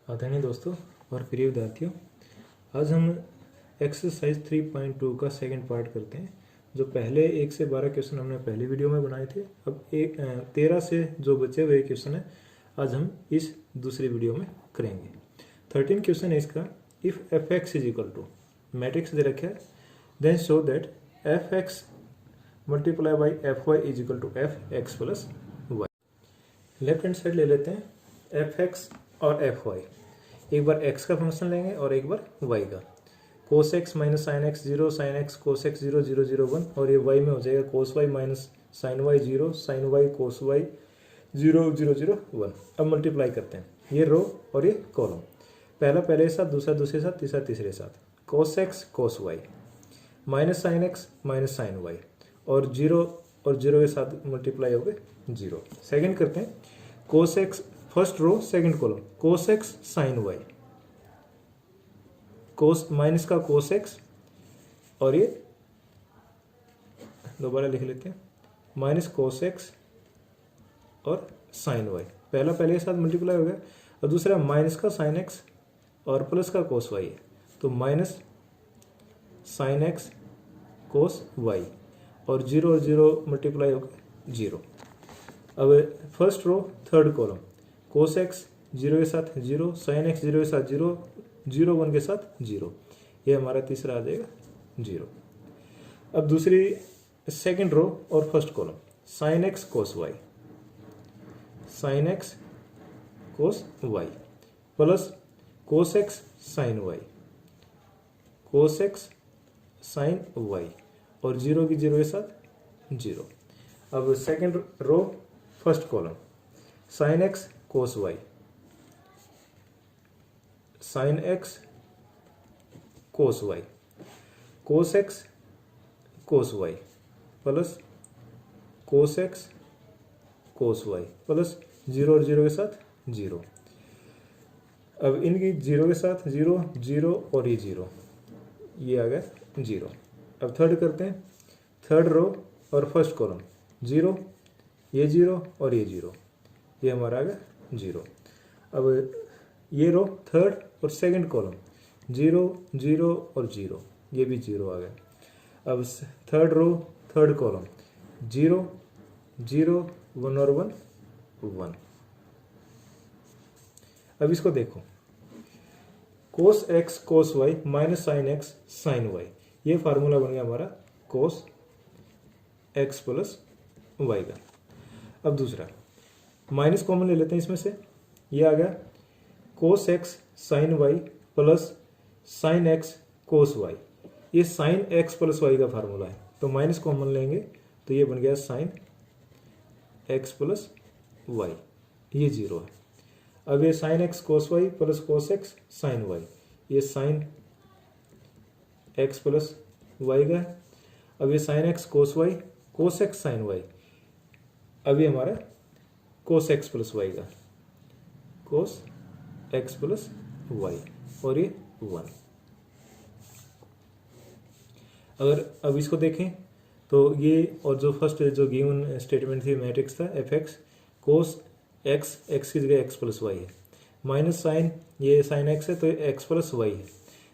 आदरणीय दोस्तों और प्रिय विद्यार्थियों, आज हम एक्सरसाइज 3.2 का सेकंड पार्ट करते हैं। जो पहले 1 से 12 क्वेश्चन हमने पहली वीडियो में बनाए थे, अब 13 से जो बचे हुए क्वेश्चन हैं आज हम इस दूसरी वीडियो में करेंगे। 13 क्वेश्चन है इसका, if F X is equal to matrix दे रखा है, then show that F X multiply by F Y is equal to F X plus Y. Left hand side ले लेते हैं, एफ एक्स और एफ वाई। एक बार x का फंक्शन लेंगे और एक बार y का। Cos x minus sine x 0, sine x cos x 0, 0, 0, 1 और ये y में हो जाएगा cos Y minus sine Y 0, sine Y cos Y 0, 0, 0, 1। अब मल्टीप्लाई करते हैं, ये रो और ये कॉलम। पहला पहले के साथ, दूसरा दूसरे साथ, तीसरा तीसरे साथ। Cos X cos Y minus sine X minus sine Y और 0 और 0 के साथ मल्टीप्लाई हो गए 0। सेकेंड करते हैं, cos x first row second column, cos x sine Y, cos minus का कोस एक्स और ये दोबारा लिख लेते हैं माइनस कोस एक्स और साइन वाई। पहला पहले के साथ मल्टीप्लाई हो गया और दूसरा माइनस का साइन एक्स और प्लस का कोस वाई है, तो minus sine x cos y और 0 और 0 मल्टीप्लाई हो गया 0। अब first row third column, cos x 0 के साथ 0, साइन एक्स 0 के साथ 0, 0, 1 के साथ 0, ये हमारा तीसरा आ जाएगा 0। अब दूसरी सेकंड रो और first column, sine x cos Y, sine x cos Y plus cos x sine Y, cos x sine Y और 0 की 0 के साथ 0। अब second row first column, sine x cos Y, sine x cos Y, cos X cos Y plus cos X cos Y plus 0 और 0 के साथ 0। अब इनकी 0 के साथ 0, 0 और ये 0, ये आ गया 0। अब थर्ड करते हैं, थर्ड रो और फर्स्ट कॉलम 0, ये 0 और ये 0, ये हमारा आ गया 0। अब ये रो थर्ड और सेकंड कॉलम 0, 0 और 0, ये भी 0 आ गया। अब थर्ड रो थर्ड कॉलम 0, 0, 1 और 1, 1। अब इसको देखो, cos X cos Y minus sine x sine Y, ये फार्मूला बन गया हमारा कोस एक्स प्लस वाई का। अब दूसरा माइनस कॉमन ले लेते हैं इसमें से, ये आ गया cos x sine Y plus sine x cos Y, ये साइन एक्स प्लस वाई का फार्मूला है, तो माइनस कॉमन लेंगे तो ये बन गया साइन एक्स प्लस वाई, ये 0 है। अब ये sine x cos Y plus cos x sine Y, ये साइन एक्स प्लस वाई का है। अब ये sine x cos Y cos x sine Y, अब ये हमारा कोस एक्स प्लस वाई का, कोस एक्स प्लस वाई और ये 1। अगर अब इसको देखें तो ये और जो फर्स्ट जो गिवन स्टेटमेंट थी मैट्रिक्स था f x cos x, x की जगह एक्स प्लस वाई है, माइनस साइन ये साइन एक्स है तो एक्स प्लस वाई है,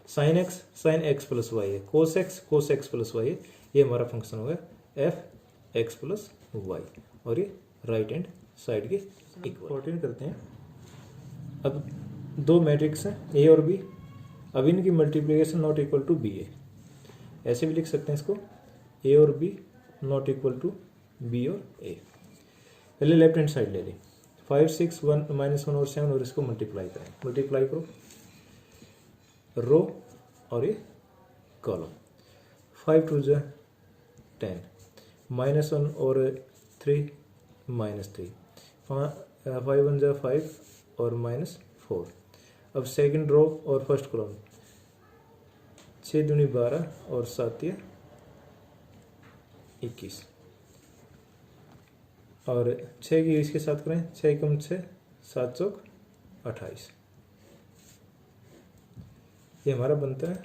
sine x sine x plus y है, कोस एक्स प्लस वाई है, ये हमारा फंक्शन होगा एफ एक्स प्लस वाई और ये राइट हैंड साइड के इक्वल। 14 करते हैं, अब दो मैट्रिक्स हैं ए और बी, अब इनकी multiplication not equal to b है, ऐसे भी लिख सकते हैं इसको, ए और b not equal to b और ए। पहले लेफ्ट हैंड साइड ले ली, 5, 6, 1, -1 और 7 और इसको मल्टीप्लाई करें, मल्टीप्लाई करो रो और ये कॉलम, 5 2 जा 10, -1 और 3 -3, 5 1 जा 5 और -4। अब सेकंड रो और फर्स्ट कॉलम 6 दूनी 12 और 7 21 और 6 की इसके साथ करें, 6 कम 6 7 चौक 28, ये हमारा बनता है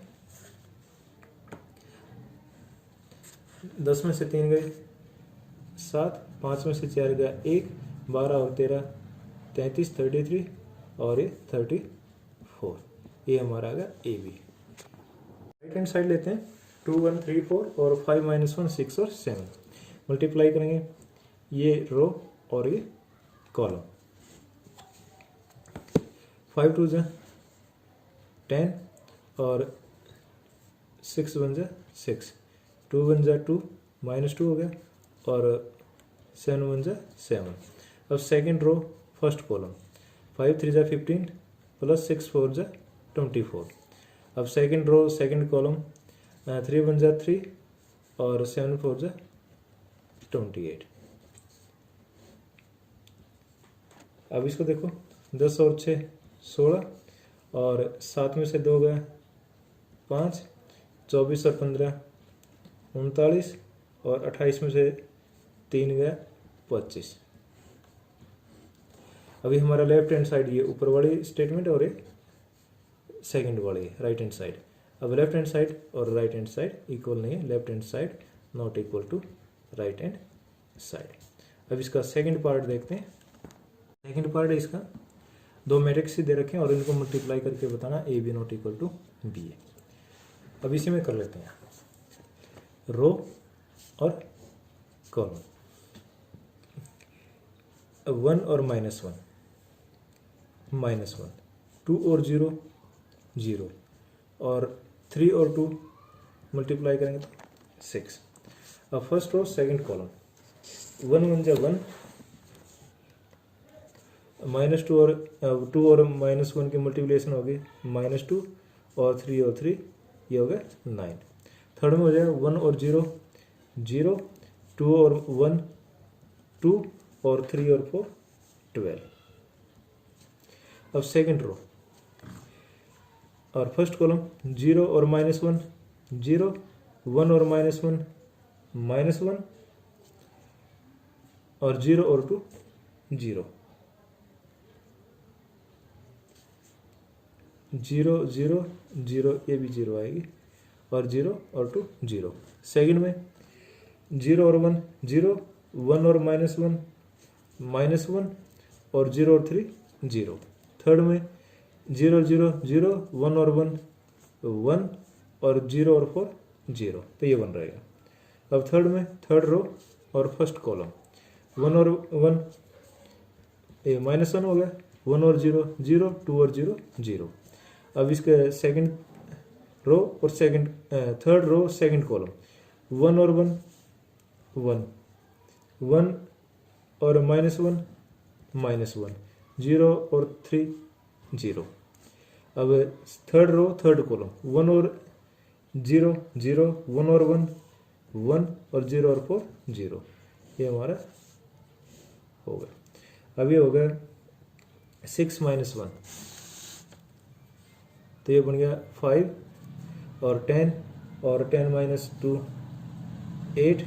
10 में से 3 गए 7, 5 में से 4 गया 1, 12 और 13 33 और ये 34 4, ये हमारा आ गया a b. Right hand side लेते हैं, 2 1 3 4 और 5 -1 6 और 7 मल्टीप्लाई करेंगे ये रो और ये कॉलम। 5 2 जा 10 और 6 1 जा 6, 2 1 जा 2 -2 हो गया और 7 1 जा 7। अब सेकंड रो फर्स्ट कॉलम, 5 3 जा 15 प्लस 6 4 जा 24। अब सेकंड रो सेकंड कॉलम, 3 1 जा 3 और 7 4 जा 28। अब इसको देखो, 10 और 6 16 और 7 में से 2 गया 5, 24 और 15 39 और 28 में से 3 गया 25। अभी हमारा लेफ्ट हैंड साइड ये ऊपर वाली स्टेटमेंट और ये सेकंड वाली राइट हैंड साइड। अब लेफ्ट हैंड साइड और राइट हैंड साइड इक्वल नहीं है, left hand side not equal to right hand side. अब इसका सेकंड पार्ट देखते हैं। सेकंड पार्ट है इसका, दो मैट्रिक्स दे रखे हैं और इनको मल्टीप्लाई करके बताना A B not equal to B A. अब इसी में कर लेते हैं रो और कॉलम, 1 और -1 -1, 2 और 0 0 और 3 और 2 मल्टीप्लाई करेंगे तो 6। अब फर्स्ट रो सेकंड कॉलम, 1 1 जा 1, -2 और 2 और -1 की मल्टीप्लिकेशन होगी -2 और 3 और 3 ये हो गया 9। थर्ड में हो जाएगा 1 और 0 0, 2 और 1 2 और 3 और 4 12। अब सेकंड रो और फर्स्ट कॉलम, 0 और -1 0, 1 और -1 -1 और 0 और 2 0 0 0 0, ये भी 0 आएगी और 0 और 2 0। सेकंड में 0 और 1 0, 1 और -1 -1 और 0 और 3 0। थर्ड में 0 0 0, 1 और 1 1 और 0 और 4 0, तो ये 1 रहेगा। अब थर्ड में थर्ड रो और फर्स्ट कॉलम, 1 और 1 ये -1 हो गया, 1 और 0 0, 2 और 0 0। अब इसके सेकंड रो और second third row second column, 1 और 1 1 1 और -1 -1, 0 और 3 0। अब थर्ड रो थर्ड कॉलम, 1 और 0 0, 1 और 1 1 और 0 और 4 0, ये हमारा हो गया। अब ये हो गया 6 -1, तो ये बन गया 5 और 10 और 10 -2 8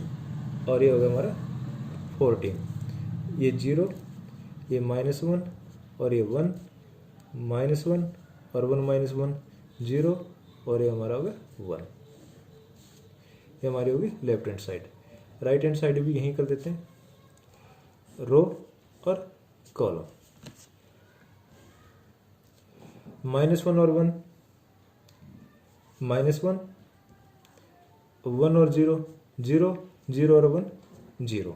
और ये हो गया हमारा 14। ये 0, ये -1 और ये 1 -1 और 1 -1 0 और ये हमारा होगा 1। ये हमारी होगी left hand side. Right hand side भी यहीं कर देते हैं, रो और कॉलम, -1 और 1 -1 1 और 0 0, 0 और 1 0।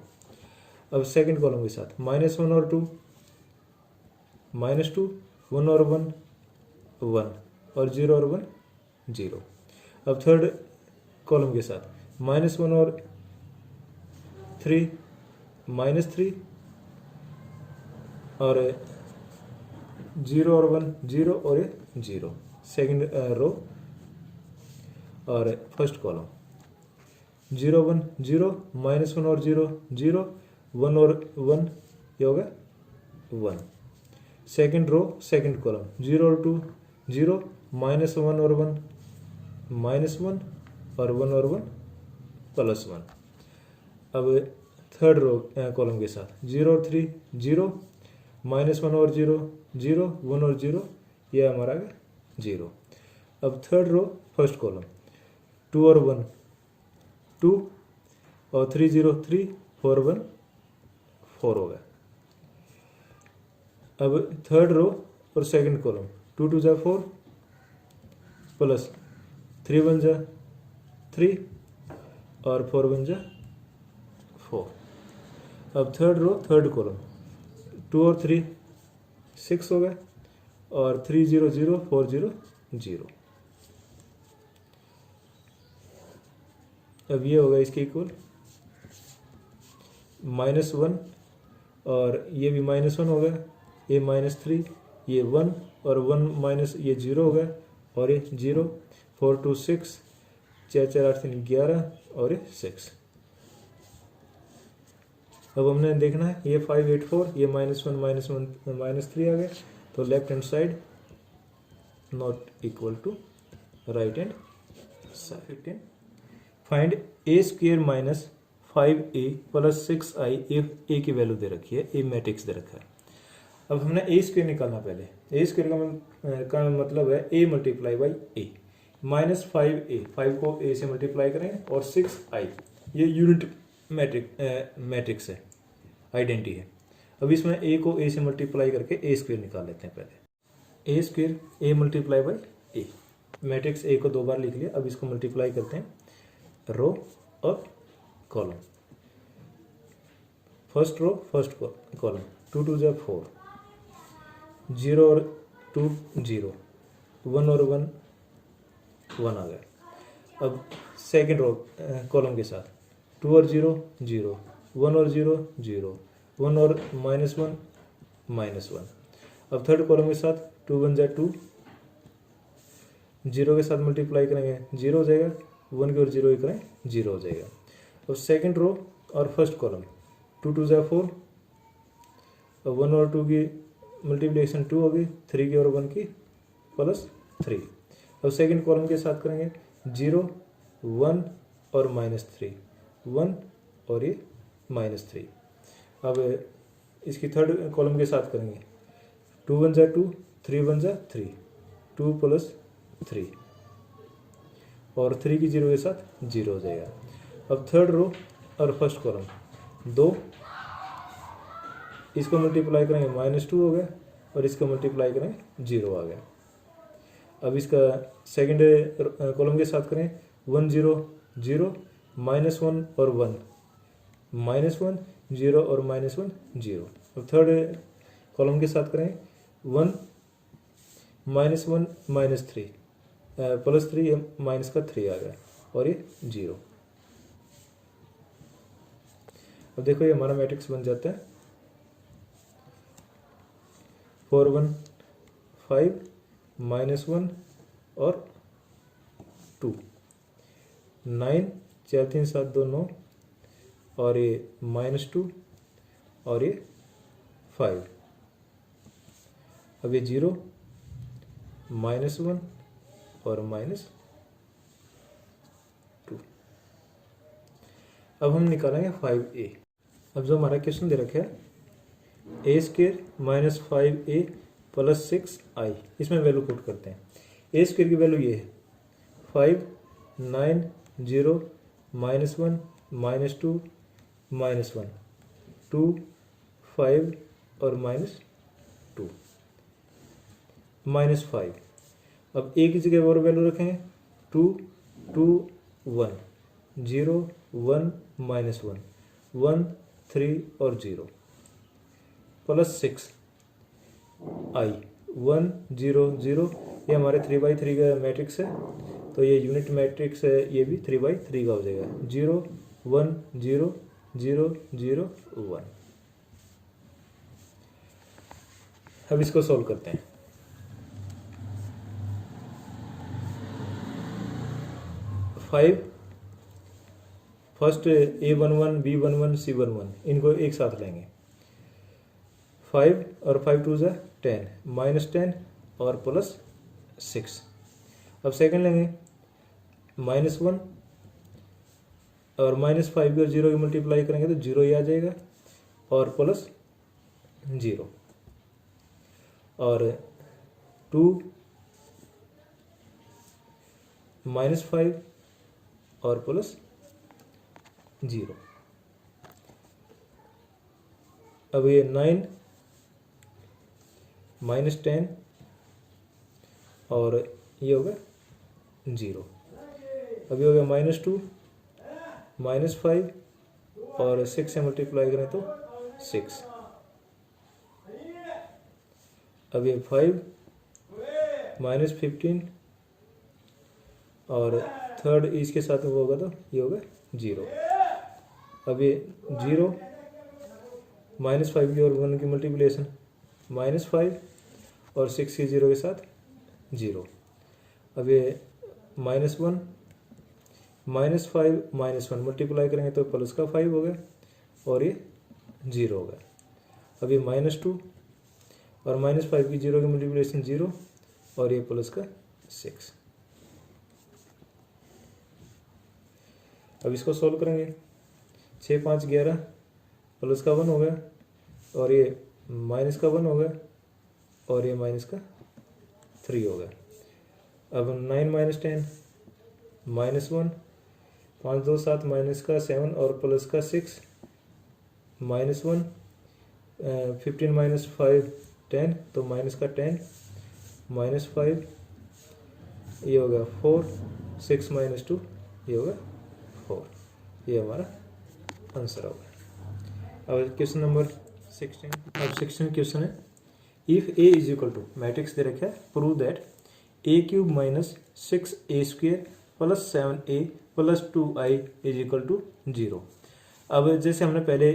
अब सेकंड कॉलम के साथ -1 और 2 -2, 1 और 1 1 और 0 और 1 0। अब थर्ड कॉलम के साथ -1 और 3 -3 और 0 और 1 0 और 0। सेकंड रो और फर्स्ट कॉलम, 0 1 0, -1 और 0 0, 1 और 1 ये होगा 1। सेकंड रो सेकंड कॉलम, 0 और 2 0, -1 और 1 -1 और 1 और 1 +1। अब थर्ड रो कॉलम के साथ 0 और 3 0, -1 और 0 0, 1 और 0 ये हमारा 0। अब थर्ड रो फर्स्ट कॉलम, 2 और 1 2 और 3 0 3, 4 1 4 होगा। अब थर्ड रो और सेकंड कॉलम, 2 2 जा 4 प्लस 3 1 जा 3 और 4 1 जा 4। अब थर्ड रो थर्ड कॉलम 2 और 3 6 हो गए और 3 0 0 4 0 0। अब ये होगा इसके इक्वल -1 और ये भी -1 हो गया, ये -3, ये 1 और 1 माइनस ये 0 हो गया और ये 0। 4 2 6 4 4 8 3 11 और ये 6। अब हमने देखना है ये 5 8 4 ये -1 -3 आ गया, तो left hand side not equal to right hand side. Find A square minus 5a plus 6i if A की वैल्यू दे रखी है, ए मैट्रिक्स दे रखा है। अब हमने ए स्क्वेयर निकालना पहले। ए स्क्वेयर का मतलब है A multiply by A minus 5a, 5 को a से मल्टीप्लाई करें और 6i ये यूनिट मैट्रिक्स है, आइडेंटिटी है। अब इसमें a को a से मल्टीप्लाई करके ए स्क्वेयर निकाल लेते हैं पहले। A square a multiply by A, matrix a को 2 बार लिख लिया, अब इसको मल्टीप्लाई करते हैं रो और column. First row first column 2 2 जा 4 0 और 2 0 1 और 1 1 आ गया। अब सेकेंड रो कॉलम के साथ 2 और 0 0 1 और 0 0 1 और -1 -1। अब थर्ड कॉलम के साथ 2 1 जा 2 0 के साथ मल्टीप्लाई करेंगे 0 हो जाएगा, 1 की और 0 करें 0 हो जाएगा। अब सेकंड रो और फर्स्ट कॉलम 2 2 जा 4 और 1 और 2 की मल्टीप्लिकेशन 2 होगी, 3 की और 1 की प्लस 3। अब सेकंड कॉलम के साथ करेंगे 0 1 और -3 1 और ये -3। अब इसकी थर्ड कॉलम के साथ करेंगे 2 1 जा 2 3 1 जा 3 2 प्लस 3 और 3 की 0 के साथ 0 हो जाएगा। अब थर्ड रो और फर्स्ट कॉलम 2, इसको मल्टीप्लाई करेंगे -2 हो गया और इसको मल्टीप्लाई करेंगे 0 आ गया। अब इसका सेकंड कॉलम के साथ करें 1 0 0 -1 और 1 -1 0 और -1 0। अब थर्ड कॉलम के साथ करें 1 -1 -3 प्लस 3 माइनस का 3 आ गया और ये 0। अब देखो ये हमारा मैट्रिक्स बन जाता है 4 1 5 -1 और 2 9 4 3 7 2 9 और ये -2 और ये 5। अब ये 0 -1 और -2। अब हम निकालेंगे 5a। अब जो हमारा क्वेश्चन दे रखा है ए square minus 5a plus 6i, इसमें वैल्यू पुट करते हैं। ए स्क्वेयर की वैल्यू ये है 5 9 0 -1 -2 -1 2 5 और -2 -5। अब ए की जगह और वैल्यू रखेंगे 2 2 1 0 1 -1 1 3 और 0 प्लस 6 i 1 0 0। ये हमारे 3/3 का मैट्रिक्स है, तो ये यूनिट मैट्रिक्स है, ये भी 3/3 का हो जाएगा 0 1 0 0 0 1। अब इसको सॉल्व करते हैं। फर्स्ट A11 B11 C11 इनको एक साथ लेंगे 5 और 5 2 जा 10 -10 और प्लस 6। अब सेकंड लेंगे -1 और -5 और 0 की मल्टीप्लाई करेंगे तो 0 ही आ जाएगा और प्लस 0 और 2 -5 और प्लस 0। अब ये 9 -10 और ये होगा 0। अब ये हो गया -2 -5 और 6 से मल्टीप्लाई करें तो 6। अब ये 5 -15 और थर्ड इसके साथ वो होगा तो ये होगा 0। अब ये 0 -5 की और 1 की मल्टीप्लिकेशन -5 और 6 की 0 के साथ 0। अब ये -1 -5 -1 मल्टीप्लाई करेंगे तो प्लस का 5 हो गया और ये 0 हो गया। अब ये -2 और -5 की 0 की मल्टीप्लिकेशन 0 और ये प्लस का 6। अब इसको सॉल्व करेंगे। 6 5 11 प्लस का 1 हो गया और ये माइनस का 1 हो गया और ये माइनस का 3 हो गया। अब 9 - 10 -1 5 2 7 माइनस का 7 और प्लस का 6 -1 15 - 5 10 तो माइनस का 10 -5 ये होगा 4 6 - 2 ये होगा 4। ये हमारा आंसर होगा। अब क्वेश्चन नंबर 16। अब 16 क्वेश्चन है, if A is equal to matrix दे रखा है, prove that a³ - 6a² + 7a + 2i is equal to 0। अब जैसे हमने पहले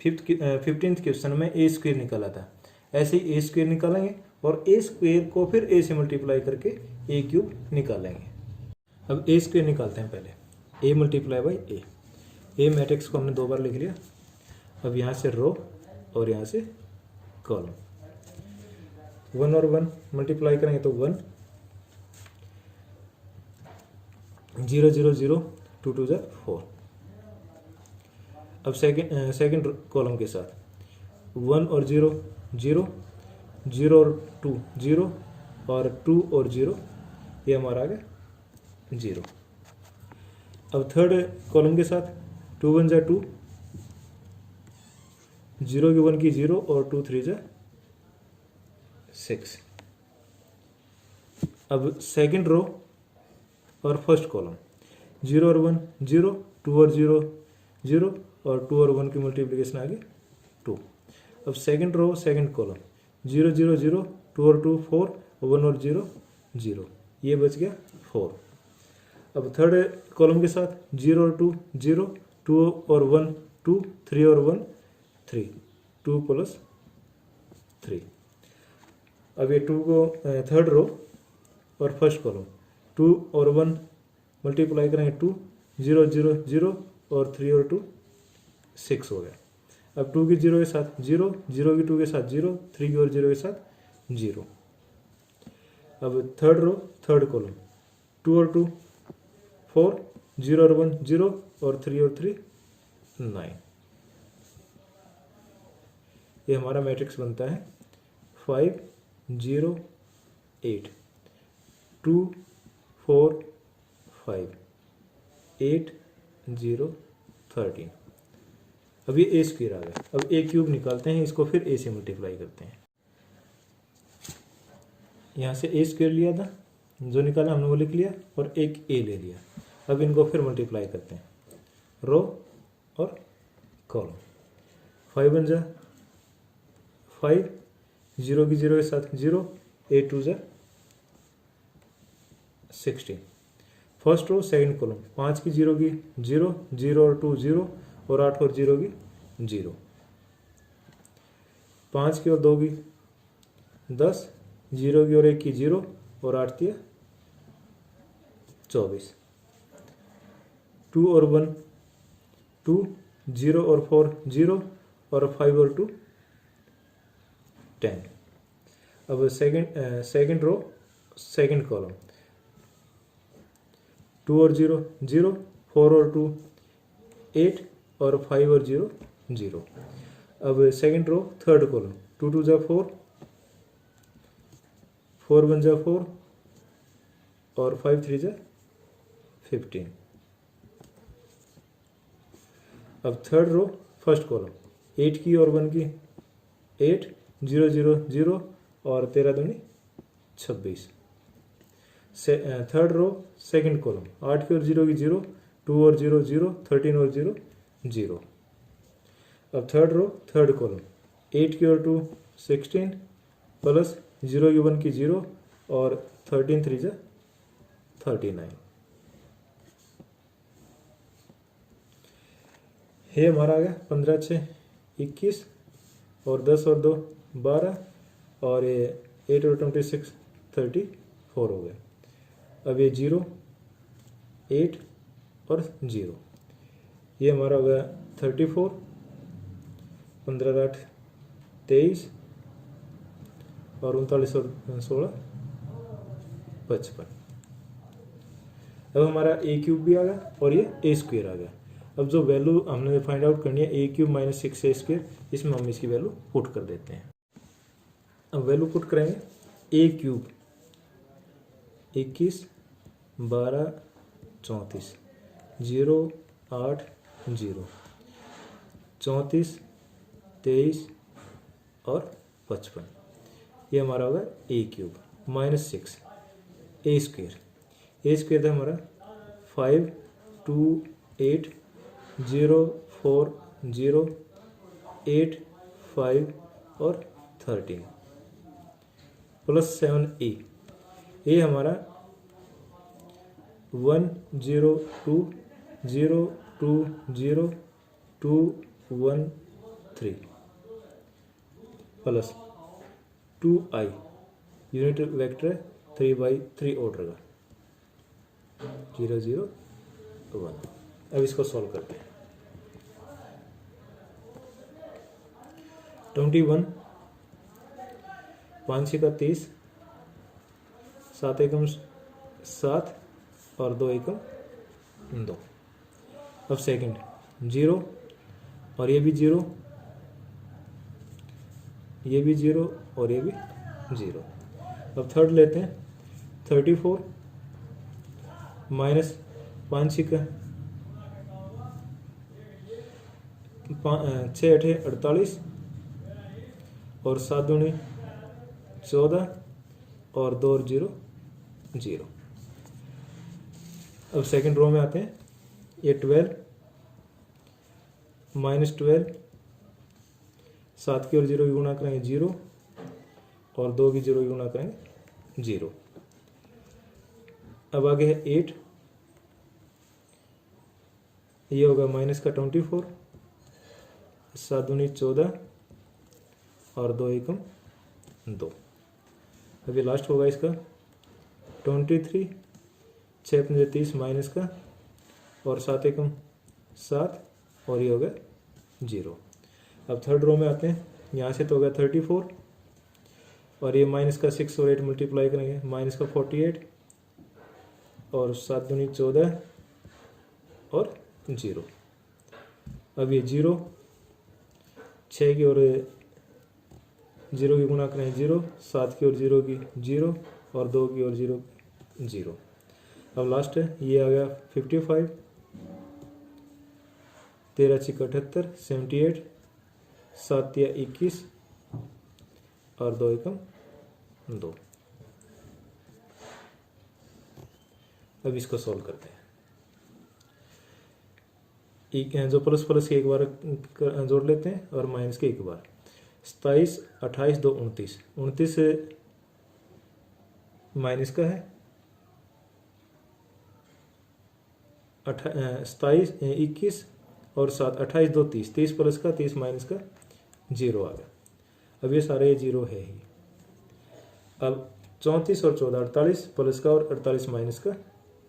15th क्वेश्चन में a² निकाला था, ऐसे ही a² निकालेंगे और a² को फिर a से मल्टीप्लाई करके a³ निकालेंगे। अब a² निकालते हैं पहले, a × a मैट्रिक्स को हमने 2 बार लिख लिया। अब यहाँ से रो और यहाँ से कॉलम, 1 और 1 मल्टीप्लाई करेंगे तो 1 0 0 0 2 2 4। अब सेकंड कॉलम के साथ 1 और 0 0 0 और 2 0 और 2 और 0 ये हमारा आ गया 0। अब थर्ड कॉलम के साथ 2 1 = 2 0 की 1 की 0 और 2 3 = 6। अब सेकंड रो और फर्स्ट कॉलम 0 और 1 0 2 और 0 0 और 2 और 1 की मल्टीप्लिकेशन आ गई 2। अब सेकंड रो सेकंड कॉलम 0 0 0 2 और 2 4 1 और 0 0 ये बच गया 4। अब थर्ड कॉलम के साथ 0 और 2 0 2 और 1 2 3 और 1 3 2 + 3। अब ये 2 को थर्ड रो और फर्स्ट कॉलम 2 और 1 मल्टीप्लाई करेंगे 2 0 0 0 और 3 और 2 6 हो गया। अब 2 की 0 के साथ 0 0 की 2 के साथ 0 3 की और 0 के साथ 0। अब थर्ड रो थर्ड कॉलम 2 और 2 4 0 और 1 0 और 3 और 3 9। ये हमारा मैट्रिक्स बनता है 5 0 8 2 4 5 8 0 13। अब ये a² आ गया। अब a³ निकालते हैं, इसको फिर a से मल्टीप्लाई करते हैं। यहाँ से a² लिया था, जो निकाला हमने वो लिख लिया और एक a ले लिया। अब इनको फिर मल्टीप्लाई करते हैं, रो और कॉलम। 5 1 = 5 0 की 0 के साथ 0 8 2 = 16। फर्स्ट रो सेकंड कॉलम 5 की 0 की 0 0 और 2 0 और 8 और 0 की 0। 5 की और 2 की 10 0 की और 1 की 0 और 8 की 24। 2 और 1 2 0 और 4 0 और 5 और 2 10। अब सेकंड रो सेकंड कॉलम 2 और 0 0 4 और 2 8 और 5 और 0 0। अब सेकंड रो थर्ड कॉलम 2 2 = 4 4 1 = 4 और 5 3 = 15। अब थर्ड रो फर्स्ट कॉलम 8 की और 1 की 8 0 0 0 और 13 दूनी 26। थर्ड रो सेकंड कॉलम, 8 की और 0 की 0, 2 और 0 0, 13 और 0 0। अब थर्ड रो थर्ड कॉलम, 8 की और 2 16 प्लस 0 की 1 की 0 और 13 3 जा 39। ये हमारा आ गया 15 6 21 और 10 और 2 12 और ये 8 और 26 34 हो गया। अब ये 0 8 और 0, ये हमारा हो गया 34, 15 8 23 और 39 और 16 55। अब हमारा ए क्यूब भी आ गया और ये ए स्क्वेयर आ गया। अब जो वैल्यू हमने फाइंड आउट करनी है ए क्यूब माइनस 6 ए स्क्वेयर, इसमें हम इसकी वैल्यू पुट कर देते हैं। अब वैल्यू पुट करेंगे ए क्यूब 21 12 34 0 8 0 34 23 और 55, ये हमारा होगा ए क्यूब माइनस 6 ए स्क्वेयर था हमारा 5 2 8 0 4 0 8 5 और 13 प्लस 7 ए हमारा 1 0 2 0 2 0 2 1 3 plus 2i unit vector 3/3 order का 0 0 1। अब इसको सॉल्व करते हैं। 21 5 का 30 7 एकम 7 और 2 एकम 2। अब सेकंड 0 और ये भी 0, ये भी 0 और ये भी 0। अब थर्ड लेते हैं 34 माइनस 5 का 6 8 48 और 7 दूनी 14 और 2 और 0 0। अब सेकंड रो में आते हैं, ये 12 माइनस 12 7 की और 0 की गुणा करेंगे 0 और 2 की 0 की गुणा करेंगे 0। अब आगे है 8, ये होगा माइनस का 24 7 दूनी 14 और 2 एकम 2। अब ये लास्ट होगा इसका 23 6 पंजे 30 माइनस का और 7 एकम 7 और ये होगा 0। अब थर्ड रो में आते हैं, यहाँ से तो होगा 34 और ये माइनस का 6 और 8 मल्टीप्लाई करेंगे माइनस का 48 और 7 दूनी 14 और 0। अब ये 0 6 की और 0 की गुणा करें 0, 7 की और 0 की 0 और 2 की और 0 0। अब लास्ट है, ये आ गया 55 13 6 78 78 7 या 21 और 2 एकम 2। अब इसको सॉल्व करते हैं। जो प्लस प्लस के एक बार जोड़ लेते हैं और माइनस के एक बार। 27 28 2 29 29 माइनस का है 27 21 और 7 28 2 30 30 प्लस का 30 माइनस का 0 आ गया। अब ये सारे 0 है ही। अब 34 और 14 48 प्लस का और 48 माइनस का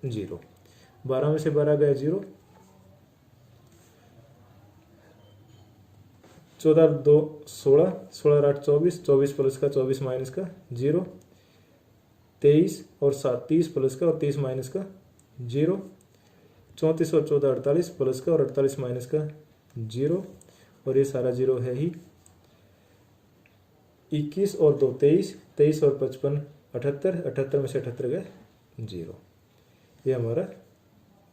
0। 12 में से 12 गया 0, 14 2 16 16 8 24 24 प्लस का 24 माइनस का 0, 23 और 7 30 प्लस का और 30 माइनस का 0, 34 और 14 48 प्लस का और 48 माइनस का 0 और ये सारा 0 है ही। 21 और 2 23 23 और 55 78 78 में से 78 गए 0। ये हमारा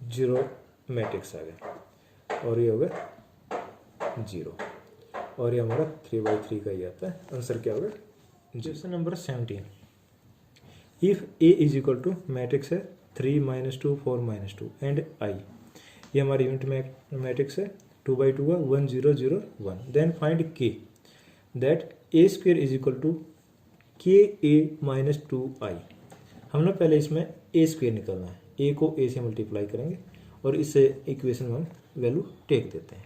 0 मैट्रिक्स आ गया और ये होगा 0 और ये हमारा 3/3 का ही आता है। आंसर क्या होगा? Question number 17। If A is equal to matrix है 3 -2 4 -2 एंड आई, ये हमारी यूनिट मैट्रिक्स है 2/2 का 1 0 0 1, then find k that a square is equal to k a minus 2i। हमने पहले इसमें ए स्क्वेयर निकालना है, ए को ए से मल्टीप्लाई करेंगे और इस इक्वेशन में हम वैल्यू टेक देते हैं।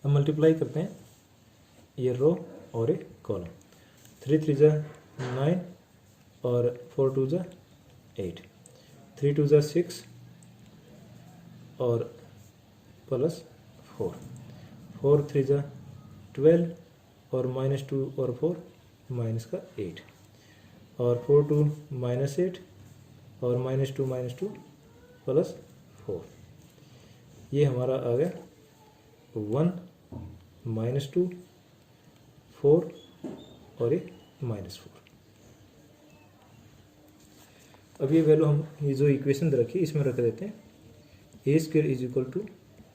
हम मल्टीप्लाई करते हैं ये रो और एक कॉलम, 3 3 जा 9 और 4 2 जा 8, 3 2 जा 6 और प्लस 4, 4 3 जा 12 और -2 और 4 माइनस का 8 और 4 2 -8 और -2 प्लस 4, ये हमारा आ गया 1 -2 4 और ये -4। अब ये वैल्यू हम ये जो इक्वेशन दे रखी है इसमें रख देते हैं, ए square is equal to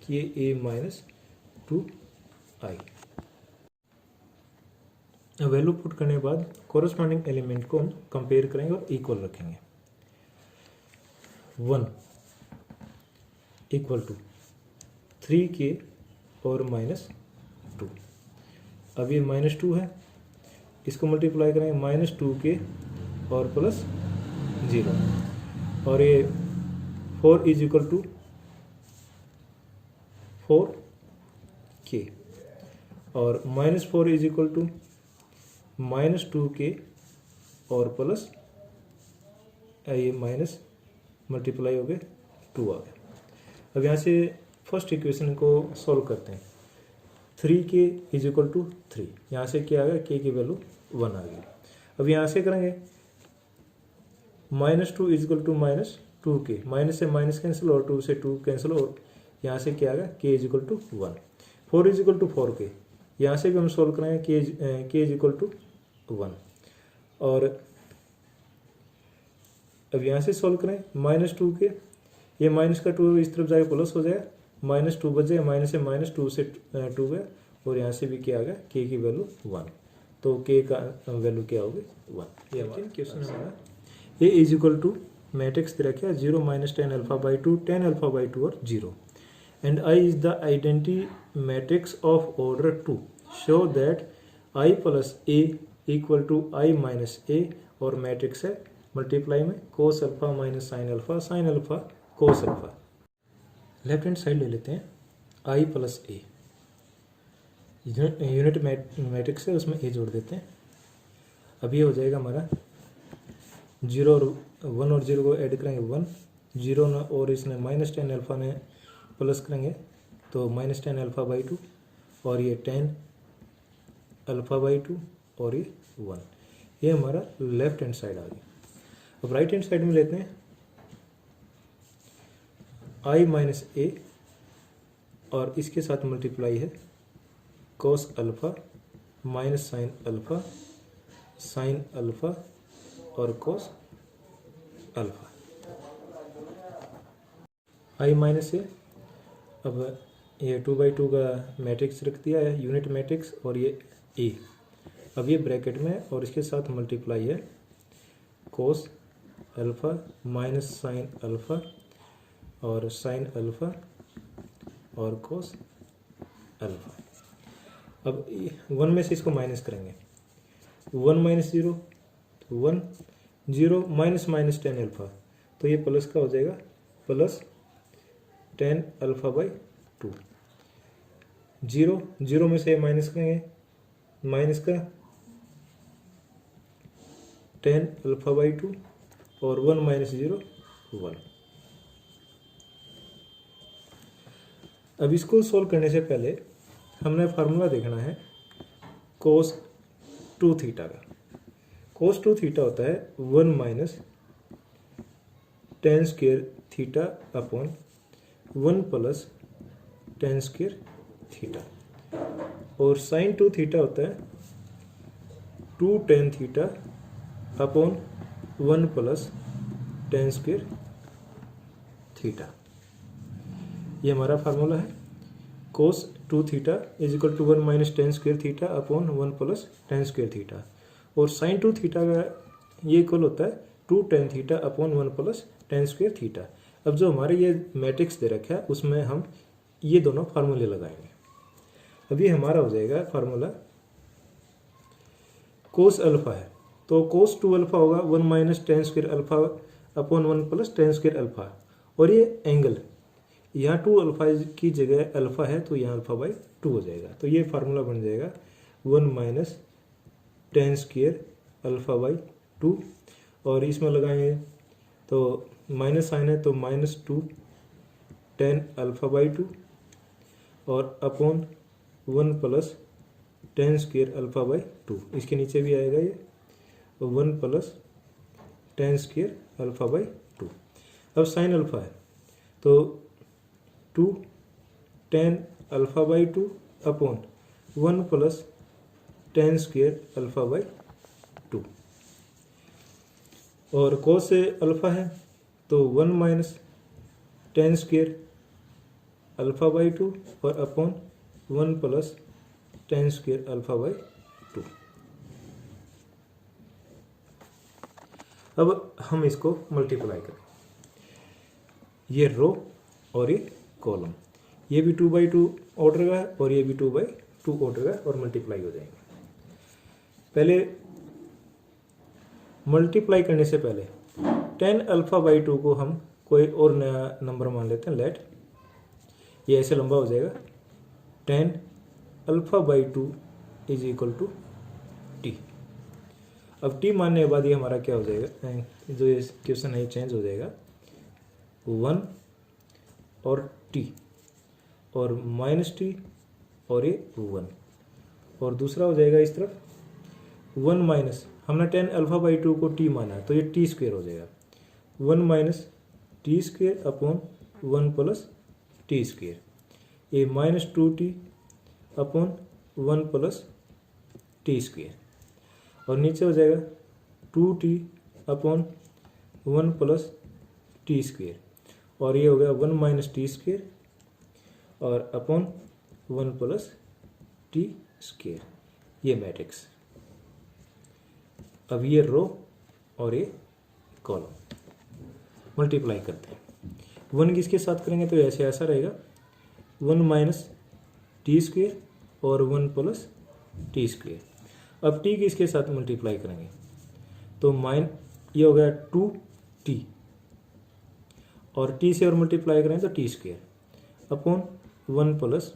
k a minus 2i। Value put करने के बाद कोरस्पॉन्डिंग एलिमेंट को हम कंपेयर करेंगे और इक्वल रखेंगे। 1 इक्वल टू 3k और -2, अब ये -2 है, इसको मल्टीप्लाई करेंगे -2k और प्लस 0, और ये 4 इज इक्वल टू 4k और -4 इज इक्वल टू -2k और प्लस ये माइनस मल्टीप्लाई हो गए 2 आ गए। अब यहाँ से फर्स्ट इक्वेशन को सॉल्व करते हैं, 3k इज इक्वल टू 3, यहाँ से क्या आ गया, k की वैल्यू 1 आ गई। अब यहाँ से करेंगे -2 is equal to -2k, minus से माइनस कैंसिल और 2 से 2 कैंसिल और यहाँ से क्या आ गया, k is equal to 1, 4 is equal to 4k, यहाँ से भी हम सॉल्व करेंगे k इज इक्वल टू 1, और अब यहाँ से सॉल्व करें -2k, ये माइनस का 2 इस तरफ जाएगा प्लस हो जाएगा, -2 बच जाएगा, माइनस से -2 से 2 गया और यहाँ से भी क्या आ गया, k की वैल्यू 1, तो k का वैल्यू क्या होगी 1। ये क्वेश्चन हमारा a is equal to matrix दे रखा है 0 -10 α/2 10 α/2 और 0 and i is the identity matrix of order 2, show that i plus a equal to i minus a, और मैट्रिक्स है मल्टीप्लाई में cos alpha minus sine alpha cos alpha. Left hand side ले लेते हैं, i plus a unit matrix है, उसमें a जोड़ देते हैं। अब ये हो जाएगा हमारा 0 और 1 और 0 को ऐड करेंगे 1, 0 न और इसने -10 अल्फा ने प्लस करेंगे तो -10 α/2 और ये 10 α/2 और ये 1, ये हमारा लेफ्ट हैंड साइड आ गई। अब राइट हैंड साइड में लेते हैं i माइनस a और इसके साथ मल्टीप्लाई है cos alpha minus sine alpha और cos alpha, i minus a। अब ये 2/2 का मैट्रिक्स रख दिया है यूनिट मैट्रिक्स, और ये a, अब ये ब्रैकेट में और इसके साथ मल्टीप्लाई है cos alpha minus sine alpha और साइन अल्फा और कोस अल्फा। अब 1 में से इसको माइनस करेंगे, 1 माइनस 0 1 0 माइनस 10 अल्फा, तो ये प्लस का हो जाएगा प्लस 10 α/2, 0 में से माइनस करेंगे, माइनस का 10 α/2 और 1 माइनस 0 1। अब इसको सोल्व करने से पहले हमने फार्मूला देखना है कोस 2 थीटा का। कोस 2 थीटा होता है 1 minus tan square theta upon 1 plus tan square theta, और साइन 2 थीटा होता है 2 tan theta upon 1 plus tan square theta. ये हमारा फार्मूला है cos 2 theta is equal to 1 minus tan square theta upon 1 plus tan square theta, और sine 2 theta का ये equal होता है 2 tan theta upon 1 plus tan square theta. अब जो हमारे ये मैट्रिक्स दे रखा है उसमें हम ये दोनों फार्मूले लगाएंगे। अब ये हमारा हो जाएगा फार्मूला कोस अल्फा है तो कोस 2 अल्फा होगा 1 minus tan square alpha upon 1 plus tan square alpha. और ये एंगल यहाँ 2 अल्फा की जगह अल्फा है तो यहाँ अल्फा बाई 2 हो जाएगा। तो ये फार्मूला बन जाएगा 1 minus tan square alpha by 2। और इसमें लगाएंगे तो माइनस साइन है तो -2 tan अल्फा बाई 2 और upon 1 plus tan square alpha by 2। इसके नीचे भी आएगा ये 1 plus tan square alpha by 2। अब साइन अल्फा है तो 2 tan alpha by 2 upon 1 plus tan square alpha by 2। और कोस से अल्फा है तो 1 minus tan square alpha by 2 और upon 1 plus tan square alpha by 2। अब हम इसको मल्टीप्लाई करें, ये रो और ये कॉलम, ये भी 2/2 ऑर्डर का है और ये भी 2/2 ऑर्डर का है और मल्टीप्लाई हो जाएंगे। पहले मल्टीप्लाई करने से पहले tan अल्फा बाई 2 को हम कोई और नया नंबर मान लेते हैं। लेट ये ऐसे लंबा हो जाएगा tan alpha by 2 is equal to t. अब टी मानने के बाद ये हमारा क्या हो जाएगा, जो ये क्वेश्चन है ये चेंज हो जाएगा 1 और टी और माइनस टी और ये 1 और दूसरा हो जाएगा इस तरफ 1 माइनस, हमने tan अल्फा बाई 2 को टी माना है तो ये टी स्क्वेयर हो जाएगा 1 minus T square upon 1 plus T square, ये -2t upon 1 plus T square और नीचे हो जाएगा 2t upon 1 plus T square और ये हो गया 1 माइनस टी स्क्वेयर और अपॉन 1 प्लस टी स्क्वेयर, ये मैट्रिक्स। अब ये रो और ये कॉलम मल्टीप्लाई करते हैं। 1 किसके साथ करेंगे तो ऐसे ऐसा रहेगा 1 माइनस टी स्क्वेयर और 1 प्लस टी स्क्वेयर। अब टी किसके साथ मल्टीप्लाई करेंगे तो ये हो गया 2t और टी से और मल्टीप्लाई करेंगे तो T square upon 1 plus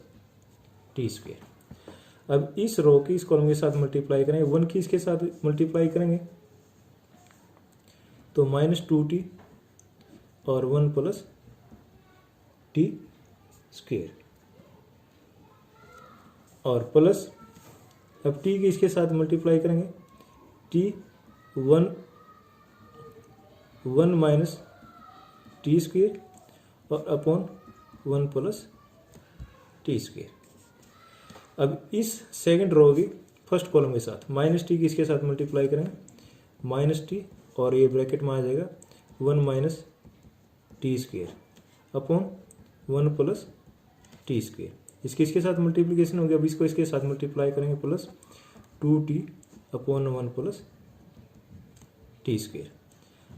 T square. अब इस रो की इस कॉलम के साथ मल्टीप्लाई करेंगे, 1 की इसके साथ मल्टीप्लाई करेंगे तो -2t और 1 प्लस टी स्क्वेयर और प्लस अब टी की इसके साथ मल्टीप्लाई करेंगे टी 1 माइनस टी स्क्वेयर और अपॉन 1 प्लस टी स्क्वेयर। अब इस सेकंड रो की फर्स्ट कॉलम के साथ माइनस टी की इसके साथ मल्टीप्लाई करेंगे -t और ये ब्रैकेट में आ जाएगा 1 minus T square upon 1 plus T square. इसके साथ मल्टीप्लिकेशन हो गया, अब इसको इसके साथ मल्टीप्लाई करेंगे plus 2t upon 1 plus T square.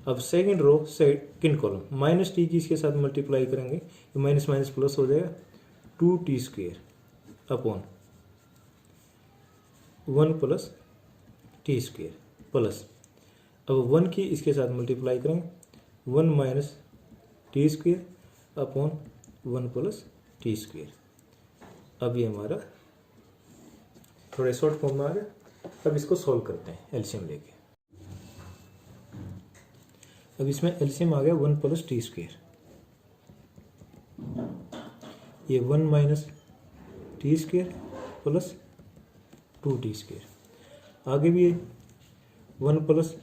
अब second row second column minus T की इसके साथ मल्टीप्लाई करेंगे, माइनस माइनस प्लस हो जाएगा 2t square upon 1 plus T square plus अब 1 की इसके साथ मल्टीप्लाई करेंगे 1 minus T square upon 1 plus T square. अब ये हमारा थोड़े शॉर्ट फॉर्म में आ गया। अब इसको सॉल्व करते हैं एलसीएम लेके। अब इसमें एलसीएम आ गया 1 प्लस टी स्क्वेयर, ये 1 minus T square plus 2t square. आगे भी 1 प्लस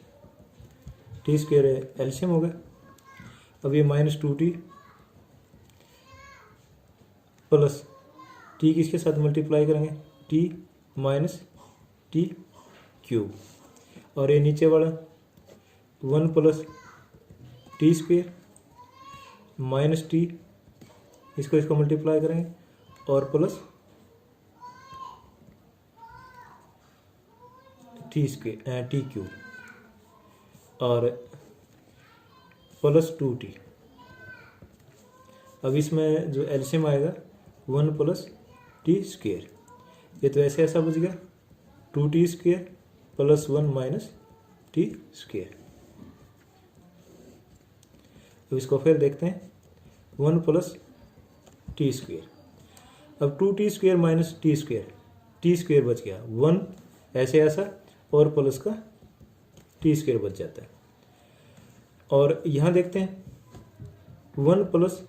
टी स्क्वेयर है, एलसीएम हो गया। अब ये -2t प्लस टी किसके साथ मल्टीप्लाई करेंगे t माइनस टी क्यूब और ये नीचे वाला 1 plus T square minus T, इसको मल्टीप्लाई करेंगे और plus T square T cube और प्लस 2t। अब इसमें जो एलसीएम आएगा 1 प्लस टी स्क्वेयर, ये तो ऐसे ऐसा बच गया 2t square plus 1 minus T square. अब इसको फिर देखते हैं 1 प्लस टी स्क्वेयर। अब 2t square minus T square बच गया 1 ऐसे ऐसा और प्लस का टी स्क्वेयर बच जाता है। और यहाँ देखते हैं 1 प्लस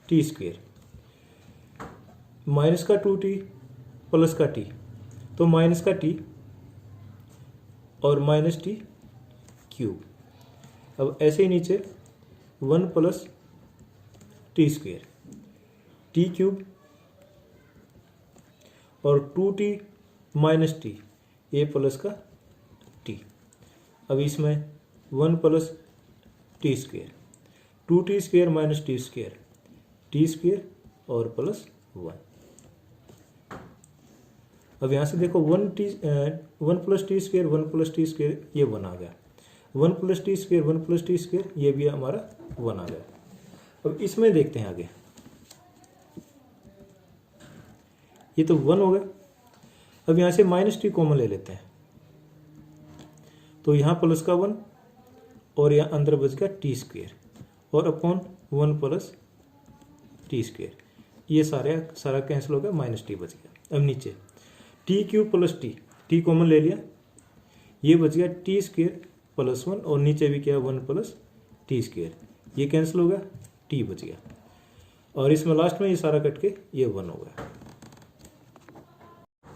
टी स्क्वेयर माइनस का 2t प्लस का t, तो माइनस का t और माइनस टी क्यूब। अब ऐसे ही नीचे 1 plus T square T cube और 2t minus T A plus का टी। अब इसमें 1 plus T square 2t square minus T square और प्लस 1। अब यहाँ से देखो 1 प्लस टी स्क्वेयर ये 1 आ गया, 1 प्लस टी स्क्वेयर ये भी हमारा 1 आ गया। अब इसमें देखते हैं आगे, ये तो 1 हो गया। अब यहाँ से माइनस टी कॉमन ले लेते हैं, तो यहाँ प्लस का 1 और यहाँ अंदर बच गया टी स्क्वेयर और अपॉन 1 प्लस टी स्क्वेयर, ये सारा कैंसिल हो गया, माइनस टी बच गया। अब नीचे T cube plus T common ले लिया, ये बच गया टी स्क्वेयर प्लस 1 और नीचे भी क्या 1 प्लस टी स्क्वेयर, ये कैंसिल हो गया, टी बच गया। और इसमें लास्ट में ये सारा कट के ये 1 हो गया।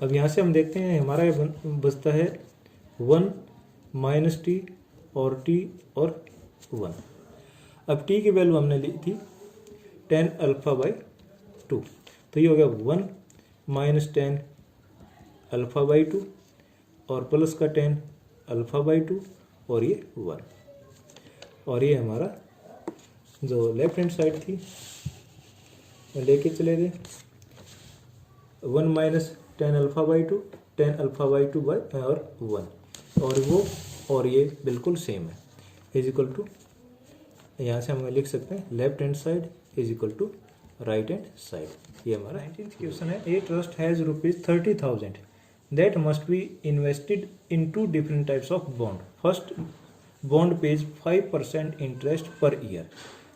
अब यहाँ से हम देखते हैं हमारा ये बचता है 1 माइनस टी और टी और 1। अब टी की वैल्यू हमने ली थी tan अल्फा बाई 2, तो ये हो गया 1 माइनस tan अल्फा बाई 2 और प्लस का tan अल्फा बाई 2 और ये 1। और ये हमारा जो लेफ्ट हैंड साइड थी लेके चले गए 1 minus tan alpha by 2 by और 1 और वो और ये बिल्कुल सेम है, इज इक्वल टू, यहाँ से हम लिख सकते हैं left hand side is equal to right hand side. ये हमारा 19th क्वेश्चन है। A trust has ₹30,000 that must be invested in 2 different types of bond. First bond pays 5% interest per year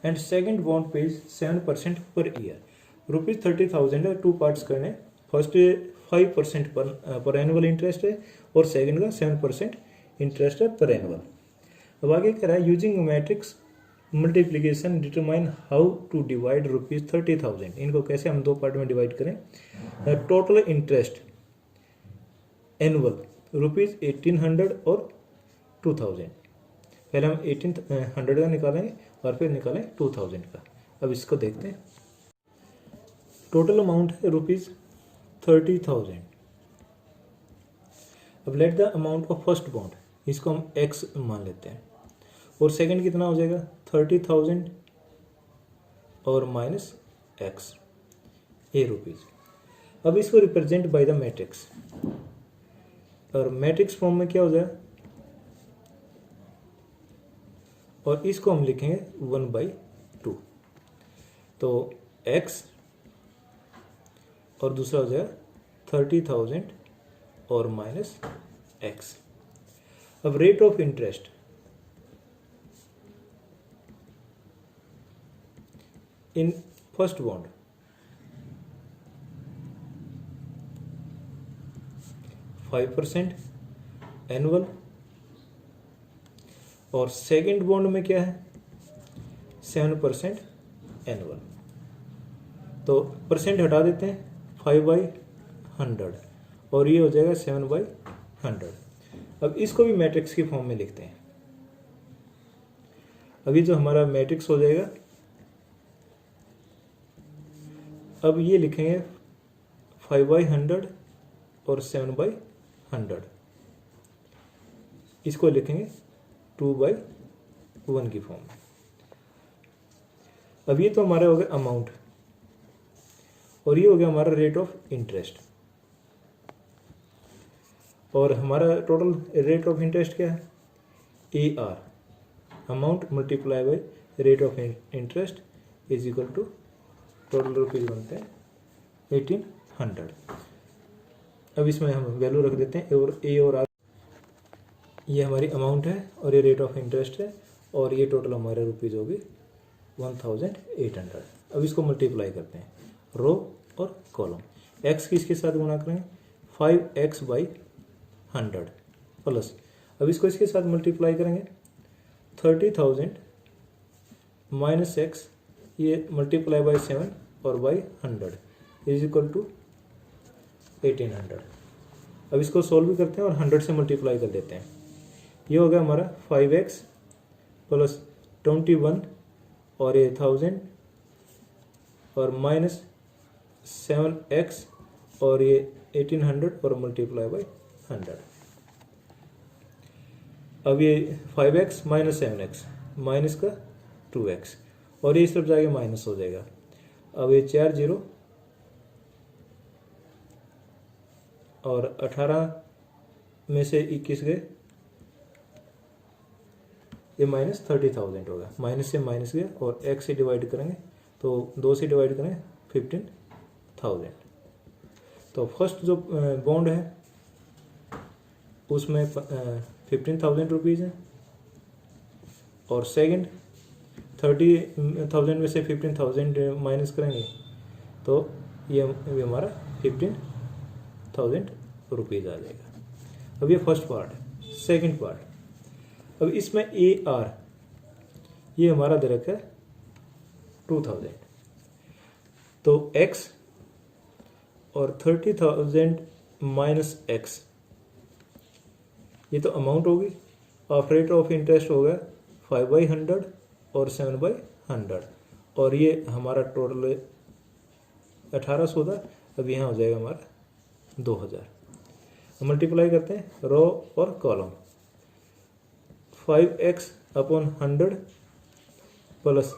and second bond pays 7% per year. ₹30,000 है, 2 parts करने, first 5% पर annual interest है और second का 7% interest है पर annual. अब आगे कह रहा है using matrix multiplication determine how to divide ₹30,000। इनको कैसे हम 2 पार्ट में डिवाइड करें। टोटल इंटरेस्ट एनुअल ₹1,800 और 2,000। पहले हम 1,800 का निकालेंगे और फिर निकालें 2,000 का। अब इसको देखते हैं। टोटल अमाउंट है ₹30,000। अब let the amount of first bond, इसको हम x मान लेते हैं, और सेकंड कितना हो जाएगा 30,000 और माइनस x ए रुपीज। अब इसको रिप्रेजेंट बाय द मैट्रिक्स, और मैट्रिक्स फॉर्म में क्या हो जाएगा, और इसको हम लिखेंगे 1/2। तो x और दूसरा हो जाएगा 30,000 और माइनस x। अब rate of interest in first bond 5% annual, और सेकंड बॉन्ड में क्या है 7% एनुअल। तो परसेंट हटा देते हैं 5/100 और ये हो जाएगा 7/100। अब इसको भी मैट्रिक्स की फॉर्म में लिखते हैं। अभी जो हमारा मैट्रिक्स हो जाएगा, अब ये लिखेंगे 5/100 और 7/100, इसको लिखेंगे 2/1 की फॉर्म में। अब ये तो हमारा हो गया अमाउंट, और ये हो गया हमारा रेट ऑफ इंटरेस्ट, और हमारा टोटल रेट ऑफ इंटरेस्ट क्या है AR, amount multiply by rate of interest is equal to total rupees बनते हैं 1800। अब इसमें हम वैल्यू रख देते हैं और ए और आर, ये हमारी अमाउंट है और ये रेट ऑफ इंटरेस्ट है और ये टोटल हमारे रुपीज़ होगी 1800। अब इसको मल्टीप्लाई करते हैं रो और कॉलम। एक्स किसके साथ गुणा करेंगे 5x बाई 100 प्लस, अब इसको इसके साथ मल्टीप्लाई करेंगे 30,000 माइनस एक्स, ये मल्टीप्लाई बाई 7 और बाई 100 इज इक्वल टू 1800। अब इसको सॉल्व भी करते हैं और 100 से मल्टीप्लाई कर देते हैं। ये हो गया हमारा 5x प्लस 21 और ये 1000 और माइनस 7x और ये 1800 और मल्टीप्लाई बाई 100। अब ये 5x माइनस 7x माइनस का 2x और ये इस तरफ जाके माइनस हो जाएगा। अब ये 4 0 और 18 में से 21 गए, ये माइनस 30,000 होगा। माइनस से माइनस गया और x से डिवाइड करेंगे तो 2 से डिवाइड करेंगे 15,000। तो फर्स्ट जो बॉन्ड है उसमें 15,000 रुपीज़ है और सेकंड 30,000 में से 15,000 माइनस करेंगे तो ये हमारा 15,000 रुपीज़ आ जाएगा। अब ये फर्स्ट पार्ट है। सेकंड पार्ट, अब इसमें ए आर ये हमारा दे रखा है 2000, तो x और 30,000 माइनस एक्स, ये तो अमाउंट होगी। ऑफ रेट ऑफ इंटरेस्ट होगा 5/100 और 7/100 और ये हमारा टोटल 1800 था। अब यहाँ हो जाएगा हमारा 2000। मल्टीप्लाई करते हैं रो और कॉलम। 5x अपॉन 100 प्लस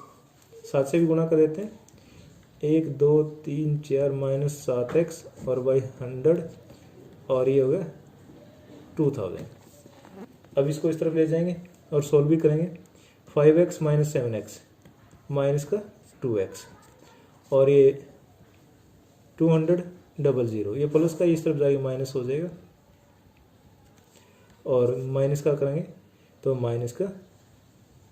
7 से भी गुणा कर देते हैं 1 2 3 4 माइनस 7x और बाई 100 और ये हो गया 2000। अब इसको इस तरफ ले जाएंगे और सोल्व भी करेंगे। 5x माइनस 7x माइनस का 2x और ये 200 ये प्लस का इस तरफ जाएगा माइनस हो जाएगा और माइनस का करेंगे तो माइनस का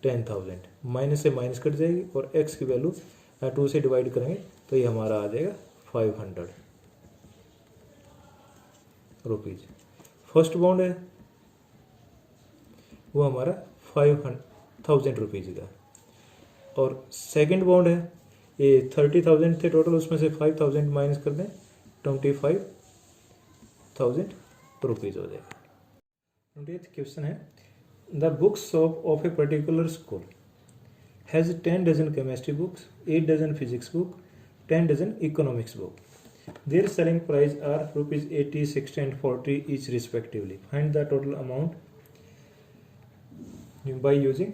10,000, माइनस से माइनस कट जाएगी और x की वैल्यू 2 से डिवाइड करेंगे तो ये हमारा आ जाएगा 500 रुपीज़। फर्स्ट बॉन्ड है वो हमारा 5,000 रुपीज़ का और सेकंड बॉन्ड है ये 30,000 थे टोटल, उसमें से 5,000 माइनस कर दें 25,000 रुपीज़ हो जाएगा। 20th क्वेश्चन है the book shop of a particular school has 10 dozen chemistry books, 8 dozen physics book, 10 dozen economics book. Their selling price are rupees 80, 60 and 40 each respectively. Find the total amount by using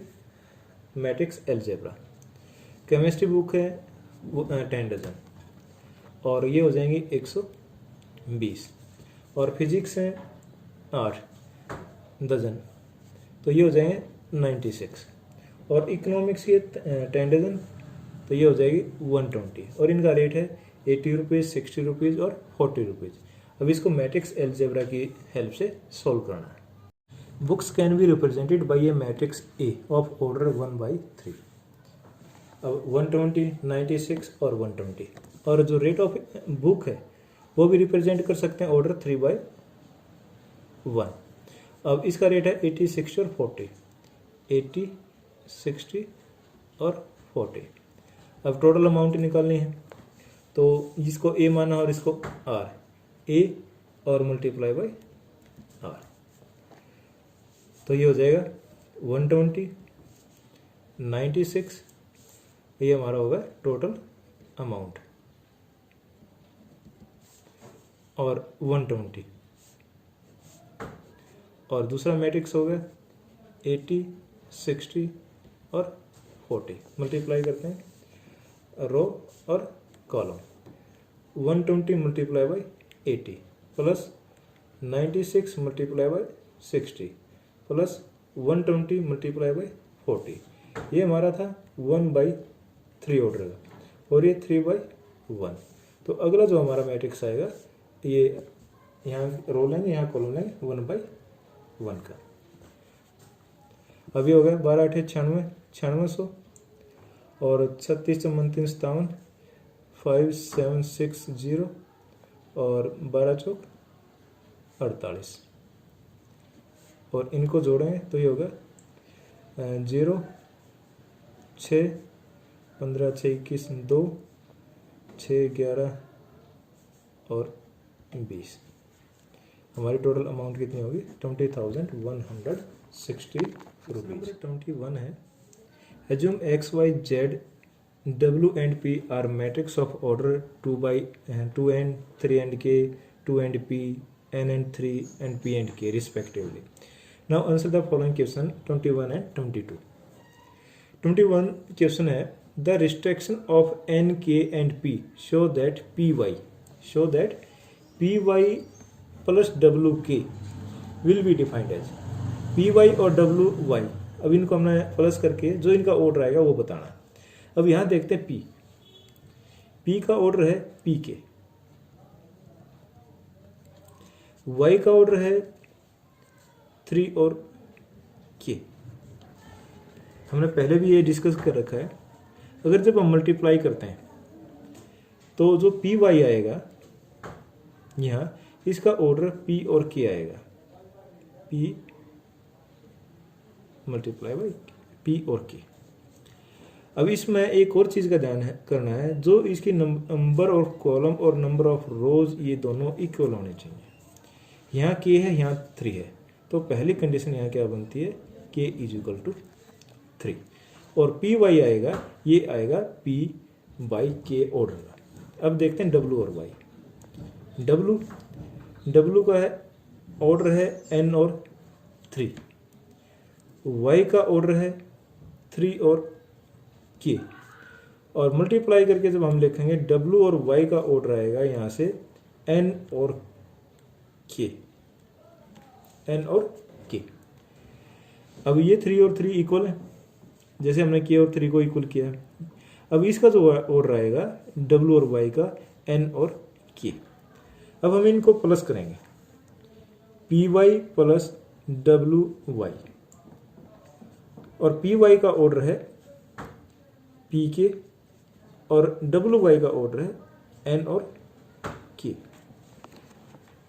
matrix algebra. Chemistry book है 10 dozen और ये हो जाएंगी 120 और physics है 8 dozen तो ये हो जाएंगे 96 और इकोनॉमिक्स के 10 डजन तो ये हो जाएगी 120 और इनका रेट है 80 रुपीज़, 60 रुपीज़ और 40 रुपीज़। अब इसको मैट्रिक्स अलजेब्रा की हेल्प से सॉल्व करना है। Books can be represented by A matrix A of order 1/3। अब 120, 96 और 120 और जो रेट ऑफ बुक है वो भी रिप्रेजेंट कर सकते हैं ऑर्डर 3/1। अब इसका रेट है 80, 60 और 40, 80, 60 और 40। अब टोटल अमाउंट निकालनी है तो इसको ए माना और इसको आर, ए और मल्टीप्लाई बाई आर तो ये हो जाएगा 120, 96, ये हमारा होगा टोटल अमाउंट और 120 और दूसरा मैट्रिक्स हो गया 80, 60 और 40। मल्टीप्लाई करते हैं रो और column. 120 multiply by 80 plus 96 multiply by 60 plus 120 multiply by 40। ये हमारा था 1/3 ऑर्डर का और ये 3/1। तो अगला जो हमारा मैट्रिक्स आएगा ये यहाँ रो लेंगे, यहाँ कॉलम लेंगे 1/1 का। अभी हो गया 12 8 96 9600 और 36 54 57 5760 और 12 चौक 48 और इनको जोड़ें तो ये होगा 0 6 15 6 21 2 6 11 और 20। हमारी टोटल अमाउंट कितनी होगी 20,160 रुपीज। 21 है assume x y z W and P are matrix of order 2 and 3 and K, 2 and P, N and 3 and P and K respectively. Now answer the following question 21 and 22. 21 question है the restriction of N, K and P show that PY plus WK will be defined as PY और WY। अब इनको हमने plus करके जो इनका order आएगा वो बताना है। अब यहां देखते हैं P का ऑर्डर है P के, Y का ऑर्डर है 3 और K। हमने पहले भी ये डिस्कस कर रखा है। अगर जब हम मल्टीप्लाई करते हैं तो जो PY आएगा यहां इसका ऑर्डर P और K आएगा, P मल्टीप्लाई बाई P और K। अब इसमें एक और चीज का ध्यान करना है, जो इसकी नंबर ऑफ कॉलम और नंबर ऑफ रोज ये दोनों इक्वल होने चाहिए। यहाँ K है, यहाँ 3 है, तो पहली कंडीशन यहाँ क्या बनती है K इज इक्वल टू 3 और PY आएगा, ये आएगा P बाई K ऑर्डर का। अब देखते हैं W और Y। W का है ऑर्डर है N और 3, Y का ऑर्डर है 3 और K और मल्टीप्लाई करके जब हम लिखेंगे W और Y का ऑर्डर आएगा यहाँ से N और K। अब ये 3 और 3 इक्वल है, जैसे हमने K और 3 को इक्वल किया। अब इसका जो ऑर्डर आएगा W और Y का N और K। अब हम इनको प्लस करेंगे PY प्लस WY और PY का ऑर्डर है PK और WY का ऑर्डर है N और K।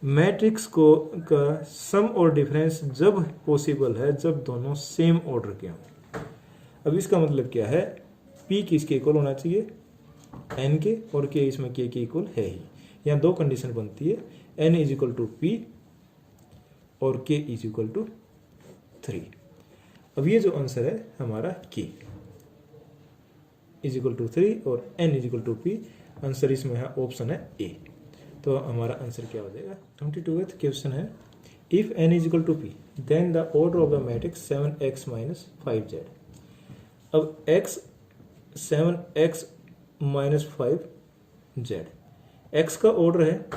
मैट्रिक्स को का सम और डिफरेंस जब पॉसिबल है जब दोनों सेम ऑर्डर के हों। अब इसका मतलब क्या है, P किसके इक्वल होना चाहिए N के और K इसमें K के इक्वल है ही। यहाँ दो कंडीशन बनती है, N is equal to P और K इज इक्वल टू 3। अब ये जो आंसर है हमारा K इज इक्वल टू 3 और N is equal to P, answer इसमें है ऑप्शन है A। तो हमारा आंसर क्या हो जाएगा 22th क्वेश्चन है if N is equal to P then the order of the matrix 7x minus 5z। अब x 7x minus 5z, x का ऑर्डर है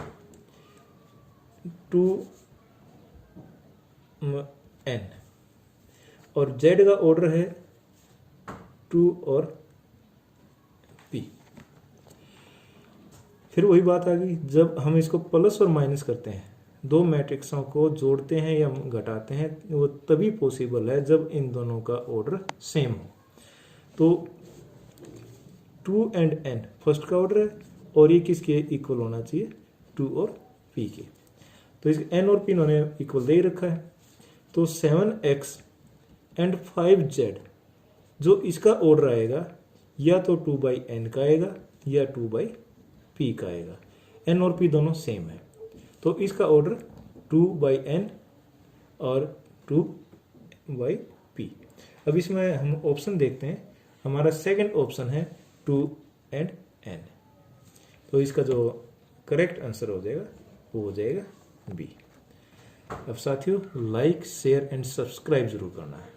2n और z का ऑर्डर है 2 और p। फिर वही बात आ गई, जब हम इसको प्लस और माइनस करते हैं, दो मैट्रिक्सों को जोड़ते हैं या घटाते हैं, वो तभी पॉसिबल है जब इन दोनों का ऑर्डर सेम हो। तो 2 and n फर्स्ट का ऑर्डर है और ये किसके इक्वल होना चाहिए 2 और p के। तो इस n और p इन्होंने इक्वल दे ही रखा है। तो 7x एंड 5z जो इसका ऑर्डर आएगा या तो 2/n का आएगा या 2/p का आएगा। n और p दोनों सेम है, तो इसका ऑर्डर 2/n और 2/p। अब इसमें हम ऑप्शन देखते हैं, हमारा सेकंड ऑप्शन है 2 and n। तो इसका जो करेक्ट आंसर हो जाएगा वो हो जाएगा बी। अब साथियों लाइक शेयर एंड सब्सक्राइब जरूर करना है।